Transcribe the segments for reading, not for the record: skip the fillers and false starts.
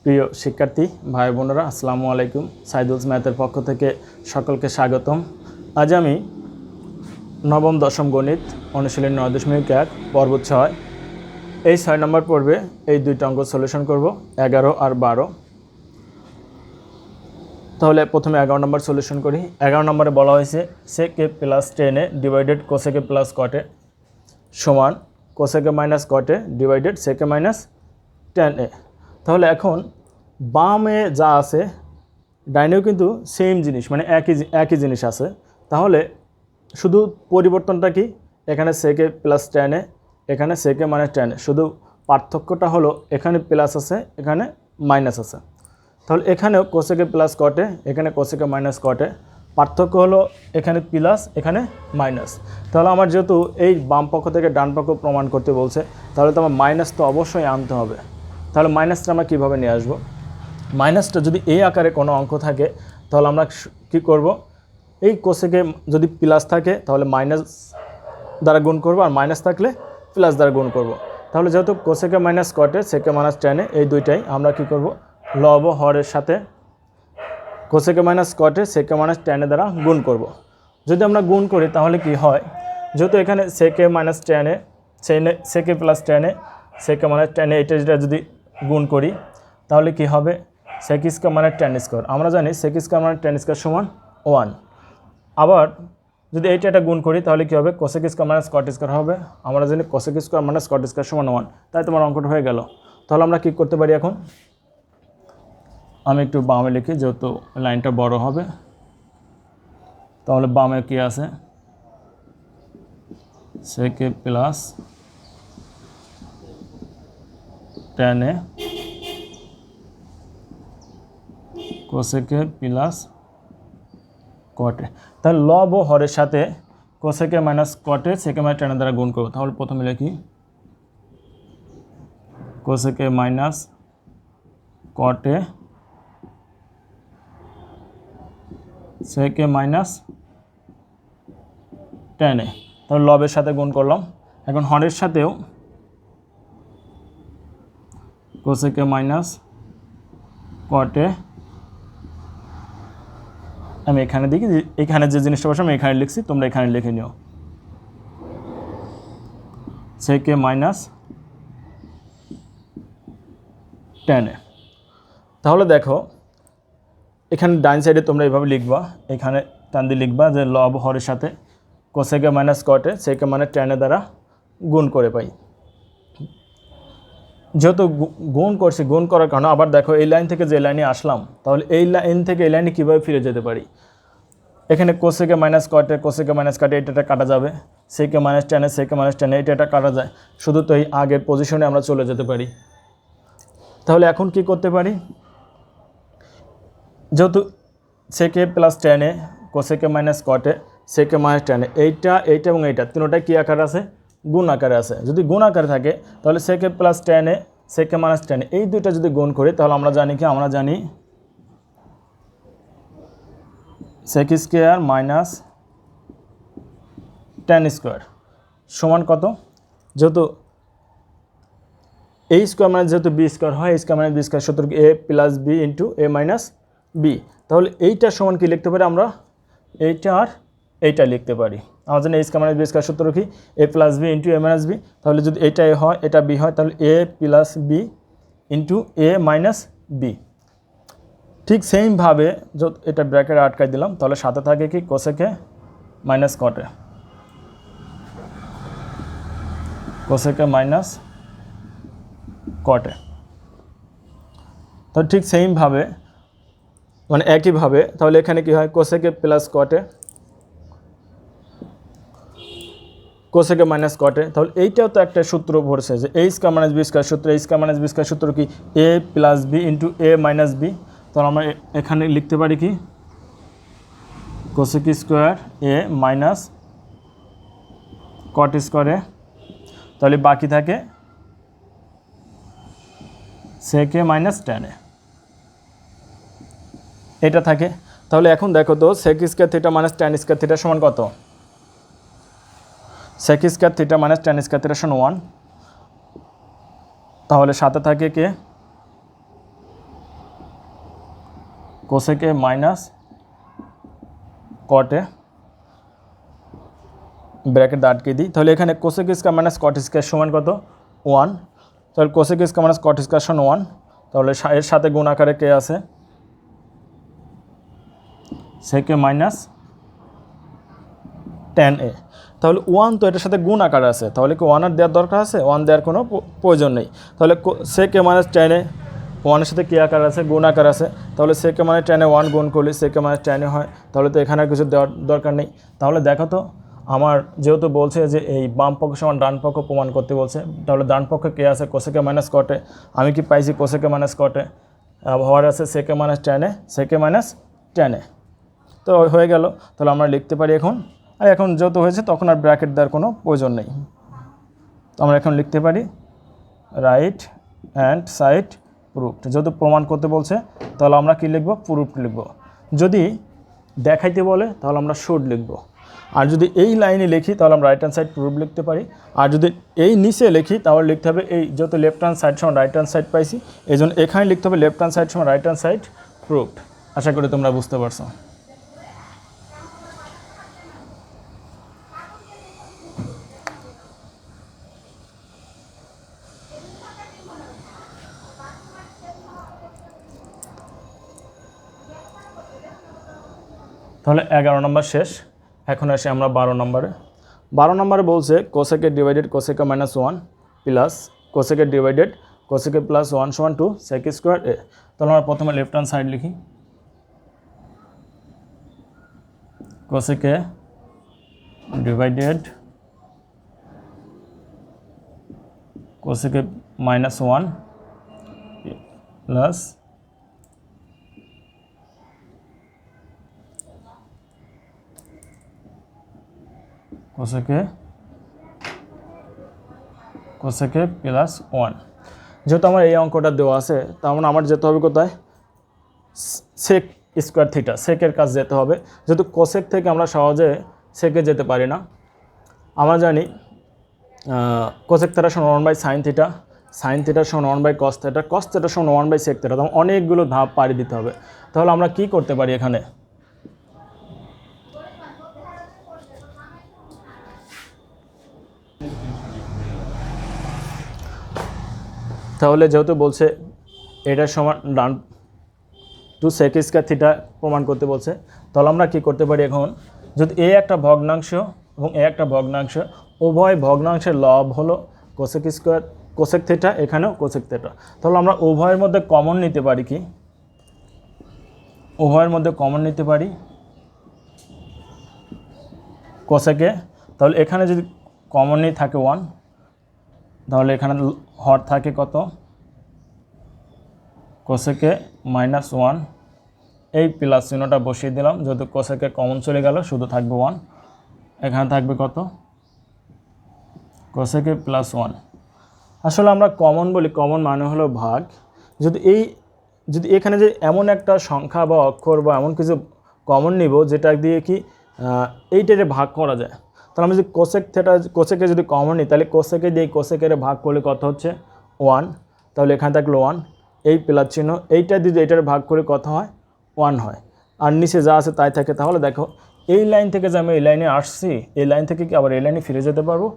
প্রিয় শিক্ষার্থী ভাই বোনেরা, আসসালামু আলাইকুম। সাইদুলস ম্যাথের পক্ষ থেকে সকলকে স্বাগতম। আজ আমি নবম দশম গণিত অনুশীলনী 9.1 পর্ব 6 এই 6 নম্বর পর্বে এই দুইটা অঙ্ক সলিউশন করব, 11 আর 12। তাহলে প্রথমে 11 নম্বর সলিউশন করি। 11 নম্বরে বলা হয়েছে sec a plus 10a divided cosec a plus cot a সমান cosec a minus cot a divided sec a minus tan a। তাহলে এখন বামে যা আছে ডাইনেও কিন্তু সেম জিনিস, মানে একই জিনিস আছে। তাহলে শুধু পরিবর্তনটা কি, এখানে sec a plus tan a, এখানে sec a minus tan a, শুধু পার্থক্যটা হলো এখানে প্লাস আছে এখানে মাইনাস আছে। তাহলে এখানেও cosec a plus cot a, এখানে cosec a minus cot a, পার্থক্য হলো এখানে প্লাস এখানে মাইনাস। তাহলে আমার যেহেতু এই বাম পক্ষ থেকে ডান পক্ষ প্রমাণ করতে বলছে, তাহলে তো আমার মাইনাস তো অবশ্যই আনতে হবে। তাহলে মাইনাসটা আমরা কীভাবে নিয়ে আসবো? মাইনাসটা যদি এই আকারে কোনো অঙ্ক থাকে তাহলে আমরা কি করব, এই কোসেকে যদি প্লাস থাকে তাহলে মাইনাস দ্বারা গুণ করব, আর মাইনাস থাকলে প্লাস দ্বারা গুণ করব। তাহলে যেহেতু কোসেকে মাইনাস কটে সেকে মাইনাস টেনে এই দুইটাই আমরা কি করব, লব হরের সাথে কোসেকে মাইনাস কটে সেকে মাইনাস টেনে দ্বারা গুণ করব। যদি আমরা গুণ করি তাহলে কি হয়, যেহেতু এখানে সেকে মাইনাস টেনে সেকে প্লাস টেনে সেকে মাইনাস টেনে এটা যেটা যদি গুণ করি তাহলে কি হবে, sec স্কয়ার মানে tan স্কয়ার। আমরা জানি sec স্কয়ার মানে tan স্কয়ার সমান 1। আবার যদি এটা গুণ করি তাহলে কি হবে, cosec square minus cot square হবে। আমরা জানি cosec square minus cot square সমান 1। তাই তোমার অঙ্কটা হয়ে গেল। তাহলে আমরা কি করতে পারি এখন, আমি একটু বামে লিখি যেহেতু লাইনটা বড় হবে। তাহলে বামে কি আছে, sec plus tan a cosec plus cot a। তাহলে লব ও হরের সাথে cosec minus cot a sec minus tan দ্বারা গুণ করব। তাহলে প্রথমে লিখি cosec minus cot a sec minus tan a। তাহলে লবের সাথে গুণ করলাম। এখন হরের সাথেও cosec মাইনাস cot a, আমি এখানে দেখি, এখানে যে জিনিসটা বসে আমি এখানে লিখছি, তোমরা এখানে লিখে নিও sec মাইনাস tan a। তাহলে দেখো এখানে ডান সাইডে তোমরা এইভাবে লিখবা, এখানে টান দিয়ে লিখবা যে লব হরের সাথে cosec minus cot a sec minus tan দ্বারা গুণ করে পাই। যেহেতু গুণ করছি, গুণ করার কারণে আবার দেখো এই লাইন থেকে যে লাইনে আসলাম, তাহলে এই লাইন থেকে এই লাইনে কীভাবে ফিরে যেতে পারি, এখানে cosec minus cot a cosec minus cot a এটা কাটা যাবে, sec minus tan a sec minus tan a এটা কাটা যায়, শুধু তো এই আগের পজিশনে আমরা চলে যেতে পারি। তাহলে এখন কি করতে পারি, যেহেতু sec plus tan a cosec minus cot a sec minus tan a এইটা এবং এইটা তিনটাই কী আকারে আছে, গুণ আকারে আছে। যদি গুণ আকারে থাকে তাহলে sec plus tan a sec minus tan a এই দুইটা যদি গুণ করি তাহলে আমরা জানি কি, আমরা জানি sec square minus tan square সমান কত, যেহেতু a স্কয়ার মানে যেহেতু b স্কয়ার হয়, a স্কয়ার মানে b স্কয়ার সূত্র a plus b into a minus b। তাহলে এইটা সমান কি লিখতে পারি, আমরা এইটা আর এইটা লিখতে পারি। আমরা জানি a square minus b square সূত্র কি a plus b into a minus b। তাহলে যদি এইটা a হয় এটা b হয় তাহলে a plus b into a minus b। ঠিক সেমভাবে এটা ব্র্যাকেট আটকাই দিলাম, তাহলে সাথে থাকে কি cosec minus cot a cosec minus cot a। তো ঠিক সেমভাবে মানে একইভাবে তাহলে এখানে কি হয়, cosec plus cot a cosec minus cot a। তাহলে এইটাও তো একটা সূত্র পড়ছে যে a square minus b square সূত্র, a square minus b square সূত্র কি a plus b into a minus b। তাহলে আমরা এখানে লিখতে পারি কি cosec square a minus cot square a। তাহলে বাকি থাকে sec মাইনাস tan a এটা থাকে। তাহলে এখন দেখো তো sec square theta minus tan square theta সমান কত, sec square theta minus tan square theta সমান 1। তাহলে সাথে থাকে কে কোসেকে মাইনাস কটে ব্র্যাকেট আটকে দিই, তাহলে এখানে কোসেক স্কয়ার মাইনাস কট স্কয়ার সমান কত 1, তাহলে কোসেক স্কয়ার মাইনাস কট স্কয়ার সমান 1, তাহলে এর সাথে গুণ আকারে কে আছে সেকে মাইনাস tan a, তাহলে 1 তো এটার সাথে গুণ আকারে আছে, তাহলে কি 1 আর দেওয়ার দরকার আছে? 1 দেওয়ার কোনো প্রয়োজন নেই। তাহলে সেকে মাইনাস tan a 1 এর সাথে কী আকার আছে? গুণ আকার আছে, তাহলে সেকে মানে tan a 1 গুণ করলে সেকে মাইনাস tan a হয়, তাহলে তো এখানে আর কিছু দেওয়ার দরকার নেই। তাহলে দেখো তো আমার যেহেতু বলছে যে এই বাম পক্ষ সমান ডান পক্ষ প্রমাণ করতে বলছে, তাহলে ডান পক্ষে কে আছে কোসেকে মাইনাস কটে, আমি কি পাইছি কোসেকে মাইনাস কটে, হওয়ার আছে সেকে মাইনাস tan a, সেকে মাইনাস tan a, তো হয়ে গেল। তাহলে আমরা লিখতে পারি এখন, আর এখন যত হয়েছে তখন আর ব্র্যাকেট দেওয়ার কোনো প্রয়োজন নেই, তো আমরা এখন লিখতে পারি রাইট হ্যান্ড সাইড প্রুফড। যেহেতু প্রমাণ করতে বলছে তাহলে আমরা কি লিখব? প্রুফড লিখব। যদি দেখাইতে বলে তাহলে আমরা শুড লিখব, আর যদি এই লাইনে লিখি তাহলে আমরা রাইট হ্যান্ড সাইড প্রুফ লিখতে পারি, আর যদি এই নিচে লিখি তাহলে লিখতে হবে এই যেহেতু লেফট হ্যান্ড সাইড সমান রাইট হ্যান্ড সাইড পাইছি, এই জন্য এখানে লিখতে হবে লেফট হ্যান্ড সাইড সমান রাইট হ্যান্ড সাইড প্রুফড। আশা করি তোমরা বুঝতে পারছো। তাহলে 11 নম্বর শেষ। এখন আসি আমরা 12 নম্বরে। 12 নম্বরে বলছে cosec divided cosec minus 1 plus cosec divided cosec plus 1 সমান 2 সেক স্কোয়ার এ। তাহলে আমরা প্রথমে লেফট হ্যান্ড সাইড লিখি, cosec divided cosec minus 1 plus cosec plus 1। যেহেতু আমার এই অঙ্কটা দেওয়া আছে তার মানে আমার যেতে হবে কোথায়? সেক স্কোয়ার থিটা, সেকের কাজ যেতে হবে। যেহেতু কোসেক থেকে আমরা সহজে সেকে যেতে পারি না, আমরা জানি কোসেক থিটা সমান 1 by sine theta, sine theta সমান 1 by cos theta, cos theta সমান 1 বাই সেক থিটা। তখন অনেকগুলো ধাপ পাড়ি দিতে হবে। তাহলে আমরা কি করতে পারি এখানে? তাহলে যেহেতু বলছে এটার সমান ডান টু সেক স্কয়ার থিটা প্রমাণ করতে বলছে, তাহলে আমরা কি করতে পারি এখন? যদি এ একটা ভগ্নাংশ এবং এ একটা ভগ্নাংশ, উভয় ভগ্নাংশের লব হলো কোসেক স্কয়ার কোসেক থিটা, এখানেও কোসেক থিটা, তাহলে আমরা উভয়ের মধ্যে কমন নিতে পারি কি? উভয়ের মধ্যে কমন নিতে পারি কোসেকে। তাহলে এখানে যদি কমন নিয়ে থাকে 1, তাহলে এখানে হর থাকে কত? কোসেকে মাইনাস 1, এই প্লাস চিহ্নটা বসিয়ে দিলাম, যেহেতু কোসেকে কমন চলে গেল শুধু থাকবে 1, এখানে থাকবে কত? Cosec plus 1। আসলে আমরা কমন বলি, কমন মানে হলো ভাগ। যদি এখানে যে এমন একটা সংখ্যা বা অক্ষর বা এমন কিছু কমন নিব যেটা দিয়ে কি এইটারে ভাগ করা যায়, তাহলে আমি যদি কোসেকে যদি কমন নিই তাহলে কোসেকে দিয়ে কোসেকের ভাগ করলে কত হচ্ছে? 1, তাহলে এখানে থাকলো 1, এই প্লাস চিহ্ন, এইটা যদি এটার ভাগ করে কত হয়? 1 হয়, আর নিচে যা আছে তাই থাকে। তাহলে দেখো এই লাইন থেকে যে আমি এই লাইনে আসছি, এই লাইন থেকে কি আবার এই লাইনে ফিরে যেতে পারবো?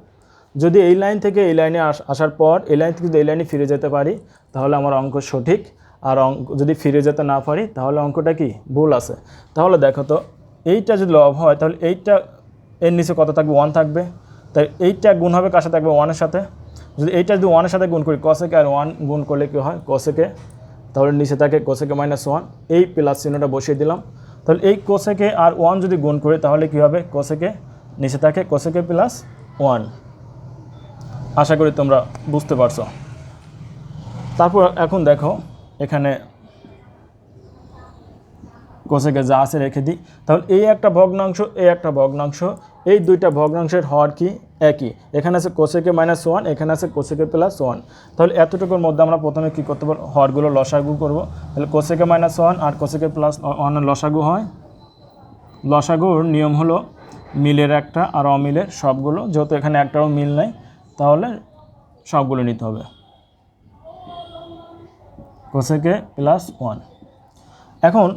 যদি এই লাইন থেকে এই লাইনে আসার পর এই লাইন থেকে যদি এই লাইনে ফিরে যেতে পারি তাহলে আমার অঙ্ক সঠিক, আর যদি ফিরে যেতে না পারি তাহলে অঙ্কটা কি ভুল আছে। তাহলে দেখো তো এইটা যদি লব হয় তাহলে এইটা এর নিচে কত থাকবে? 1 থাকবে, তাই এইটা গুণ হবে কার সাথে? থাকবে 1-এর সাথে। যদি এইটা যদি 1-এর সাথে গুণ করি, কোসেকে আর 1 গুণ করলে কী হয়? কোসেকে, তাহলে নিচে থাকে কোসেকে মাইনাস 1, এই প্লাস চিহ্নটা বসিয়ে দিলাম। তাহলে এই কোসেকে আর 1 যদি গুণ করি তাহলে কী হবে? কোসেকে, নিচে থাকে কোসেকে প্লাস 1। আশা করি তোমরা বুঝতে পারছো। তারপর এখন দেখো এখানে কোসেকে যা আছে রেখে দিই, তাহলে এই একটা ভগ্নাংশ, এই একটা ভগ্নাংশ, এই দুইটা ভগ্নাংশের হর কি? একই। এখানে আছে কোসেকে মাইনাস 1, এখানে আছে কোসেকে প্লাস 1। তাহলে এতটুকুর মধ্যে আমরা প্রথমে কী করতে পারবো? হরগুলো লসাগু করব। তাহলে কোসেকে মাইনাস 1 আর কোসেকে প্লাস 1 লসাগু হয়। লসাগুর নিয়ম হলো মিলের একটা আর অমিলের সবগুলো, যেহেতু এখানে একটাও মিল নেই তাহলে সবগুলো নিতে হবে। Cosec plus 1। এখন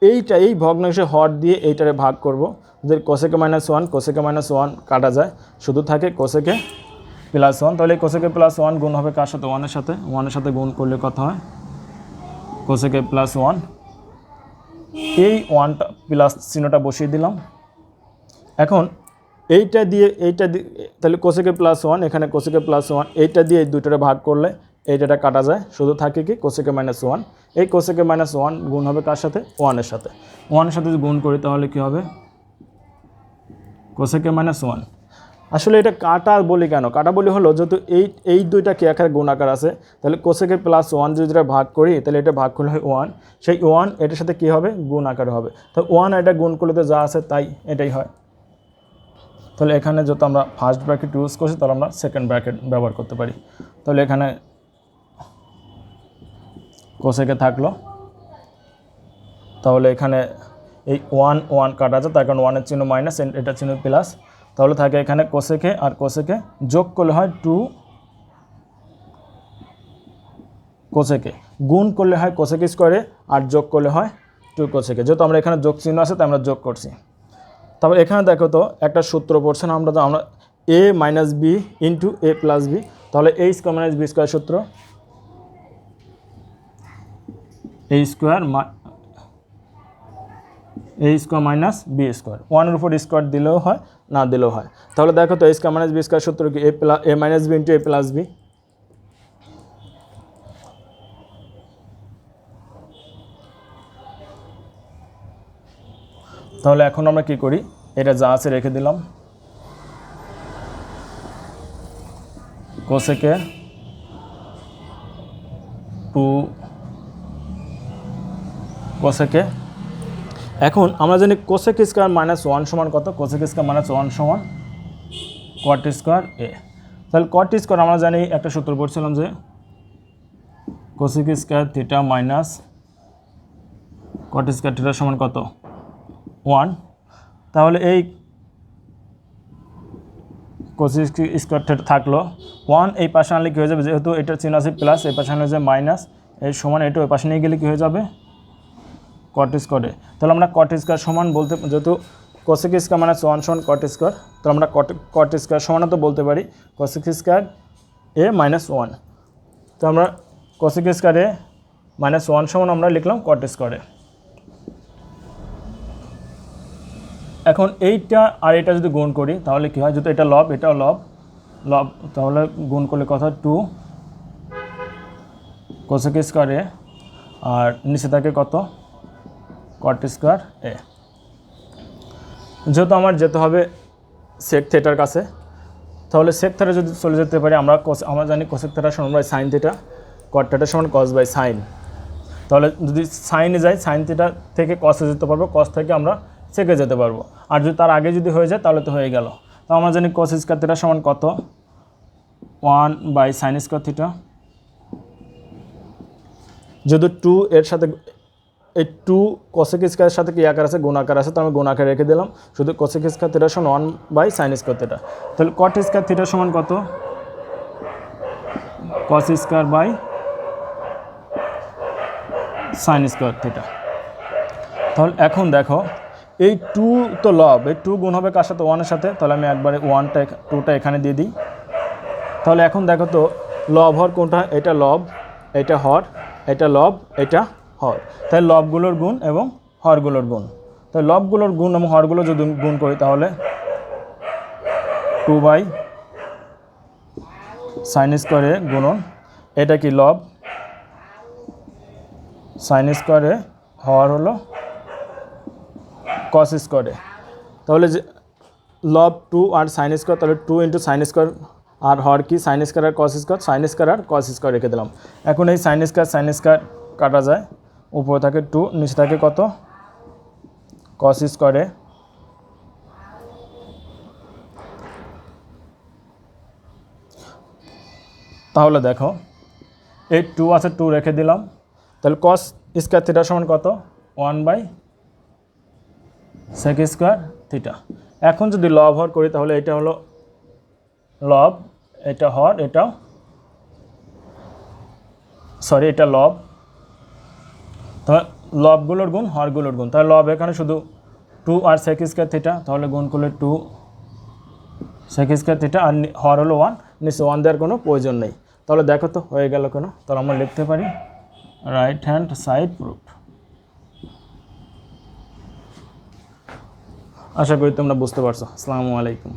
এই ভগ্নাংশে হর দিয়ে এইটারে ভাগ করব, যদি কোসেকে -1 কোসেকে -1 কাটা যায়, শুধু থাকে কোসেকে +1। তাহলে এই কোসেকে +1 গুণ হবে কার সাথে? 1 এর সাথে। 1 এর সাথে গুণ করলে কত হয়? কোসেকে +1। এই 1টা প্লাস চিহ্নটা বসিয়ে দিলাম। এখন এইটা দিয়ে তাহলে কোসেকে +1, এখানে কোসেকে +1, এইটা দিয়ে এই দুইটারে ভাগ করলে এইটা কাটা যায়, শুধু থাকে কি কোসেকে -1। এই কোসেকে -1 গুণ হবে কার সাথে? 1 এর সাথে। 1 এর সাথে যদি গুণ করি তাহলে কি হবে? কোসেকে -1। আসলে এটা কাটা বলি কেন? কাটা বলি হলো যেহেতু এই দুইটা কি আকারে গুণ আকার আছে, তাহলে কোসেকে +1 যদি এটা ভাগ করি তাহলে এটা ভাগ করলে হয় 1, সেই 1 এটার সাথে কি হবে? গুণ আকারে হবে। তো 1 এটা গুণ করলে তো যা আছে তাই এটাই হয়। তাহলে এখানে যত আমরা ফার্স্ট ব্র্যাকেট ইউজ করছি তাহলে আমরা সেকেন্ড ব্র্যাকেট ব্যবহার করতে পারি। তাহলে এখানে কোসেকে থাকলো, তাহলে এখানে এই 1 কাটা যায়, তার কারণ 1 এর চিহ্ন মাইনাস, এটা চিহ্ন প্লাস, তাহলে থাকে এখানে কোসেকে আর কোসেকে যোগ করলে হয় 2 কোসেকে, গুণ করলে হয় কোসেকে স্কোয়ারে, আর যোগ করলে হয় 2 কোসেকে। যেহেতু আমরা এখানে যোগ চিহ্ন আছে তাই আমরা যোগ করছি। তারপর এখানে দেখো তো একটা সূত্র পড়ছে না, আমরা a - b into a + b, তাহলে a² - b² সূত্র, a² - b², 1 এর উপর স্কোয়ার দিলেও হয়, না দিলেও হয়। তাহলে দেখো তো a² - b² সূত্র কি? a - b into a + b। তাহলে এখন আমরা কি করি? এটা যা আছে রেখে দিলাম, কোসেকে 2 কোসেকে। এখন আমরা জানি কোসেক স্কোয়ার -1 সমান কত? কোসেক স্কোয়ার -1 সমান কট স্কোয়ার a। তাহলে কট স্কোয়ার আমরা জানি একটা সূত্র পড়ছিলাম যে cosec square theta minus cot square theta সমান কত? 1। তাহলে এই কোসেক স্কোয়ার থিটা থাকলো 1, এই পাশে আনলে কী হয়ে যাবে? যেহেতু এটার চিহ্ন আছে প্লাস, এই পাশে আনলে যে মাইনাস, এর সমান এটা ওই পাশে নিয়ে গেলে কী হয়ে যাবে? কট স্কোয়ারে। তাহলে আমরা কট স্কোয়ার সমান বলতে, যেহেতু কোসেক স্কোয়ার -1 সমান কট স্কোয়ার, তাহলে আমরা কট স্কোয়ার সমান তো বলতে পারি কোসেক স্কোয়ার a -1। তো আমরা কোসেক স্কোয়ার a -1 সমান আমরা লিখলাম কট স্কোয়ারে। এখন এইটা আর এটা যদি গুণ করি তাহলে কী হয়? যেহেতু এটা লব, এটাও লব, তাহলে গুণ করলে কথা 2 কোসেক স্কোয়ার a, আর নিচে থাকে কত? Cot square a। যেহেতু আমার যেতে হবে সেক থিটার কাছে, তাহলে সেক থিটা যদি চলে যেতে পারি, আমরা জানি কোসেক থিটা সমান by sine theta, cot theta সমান কস বাই সাইন। তাহলে যদি সাইনে যাই, সাইন থিটা থেকে কসে যেতে পারবো, কস থেকে আমরা সেকে যেতে পারবো। আর যদি তার আগে যদি হয়ে যায় তাহলে তো হয়ে গেল। তো আমরা জানি কস স্কোয়ার থিটা সমান কত? 1 বাই সাইন স্কোয়ার থিটা। যদি 2 এর সাথে এই 2 কোসেক স্কোয়ারের সাথে কি আকার আছে? গুণ আকার আছে, তো আমি গুণ আকার রেখে দিলাম, শুধু কোসেক স্কোয়ার থিটা সমান 1 বাই সাইন স্কোয়ার থিটা। তাহলে কট স্কোয়ার থিটা সমান কত? Cos square by sine square theta. তাহলে এখন দেখো এই 2 তো লব, এই 2 গুণ হবে কার সাথে? 1 এর সাথে, তাহলে আমি একবারে 2টা এখানে দিয়ে দিই। তাহলে এখন দেখো তো লব হর কোনটা? এটা লব, এটা হর, এটা লব, এটা হর। তাই লবগুলোর গুণ এবং হরগুলোর গুণ। তাই লবগুলোর গুণ এবং হরগুলো যদি গুণ করি তাহলে 2 বাই সাইন স্কোয়ারে গুণন, এটা কি লব, সাইন স্কোয়ারে, হর হলো কস স্কোয়ারে। তাহলে যে লব 2 আর সাইন স্কোয়ার, তাহলে 2 ইন্টু সাইন স্কোয়ার, আর হর কি? সাইন স্কোয়ার আর কস স্কোয়ার, সাইন স্কোয়ার আর কস স্কোয়ার রেখে দিলাম। এখন এই সাইন স্কোয়ার কাটা যায়, উপরে থাকে 2, নিচে থাকে কত? কস স্কোয়ারে। তাহলে দেখো এই 2 আছে, 2 রেখে দিলাম, তাহলে কস স্কোয়ার থিটা সমান কত? 1 বাই সেক স্কোয়ার থিটা। এখন যদি লব হর করি তাহলে এটা হলো লব, এটা হর, এটাও এটা লব, লবগুলোর গুণ হরগুলোর গুণ, তাহলে লব এখানে শুধু 2 আর sec স্কয়ার থিটা, তাহলে গুণ করলে 2 sec স্কয়ার থিটা, আর হর হলো 1, নিচে 1 দেওয়ার কোনো প্রয়োজন নেই। তাহলে দেখো তো হয়ে গেল কেন, তাহলে আমরা লিখতে পারি রাইট হ্যান্ড সাইড প্রুফড। আশা করি তোমরা বুঝতে পারছো। আসসালামু আলাইকুম।